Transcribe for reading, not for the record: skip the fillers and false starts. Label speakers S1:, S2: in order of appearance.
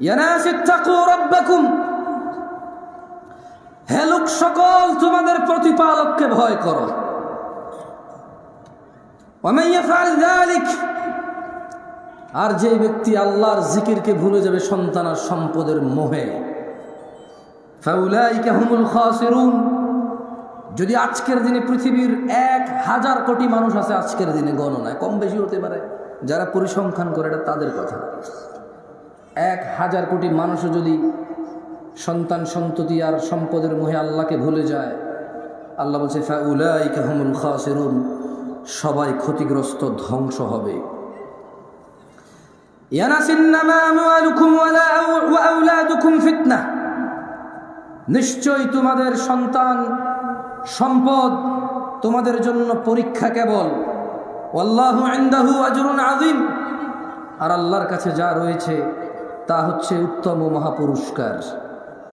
S1: ইয়া নাস ইত্তাকু রাব্বাকুম, হে লোক সকল তোমাদের প্রতিপালককে ভয় করো। ওয়া মান ইয়াফআল যালিক, আর যে ব্যক্তি আল্লাহর জিকিরকে ভুলে যাবে সন্তান আর সম্পদের মোহে, ফাউলাইকা হুমুল খাসিরুন, যদি আজকের দিনে পৃথিবীর 1000 কোটি মানুষ আছে, আজকের দিনে গণনায় কম বেশি হতে পারে, যারা পরিসংখ্যান করে এটা তাদের কথা, 1000 কোটি মানুষও যদি সন্তান সন্ততি আর সম্পদের মোহে আল্লাহকে ভুলে যায়, আল্লাহ বলছে ফাউলাইকা হুমুল খাসিরুন, সবাই ক্ষতিগ্রস্ত, ধ্বংস হবে। ইয়া নাস ইন্নামা আমওয়ালুকুম ওয়া আওলাদুকুম ফিতনাহ, নিশ্চয় তোমাদের সন্তান সম্পদ তোমাদের জন্য পরীক্ষা কেবল। ওয়াল্লাহু ইনদাহু আজরুন আযীম, আর আল্লাহর কাছে যা রয়েছে তা হচ্ছে উত্তম ও মহাপুরস্কার।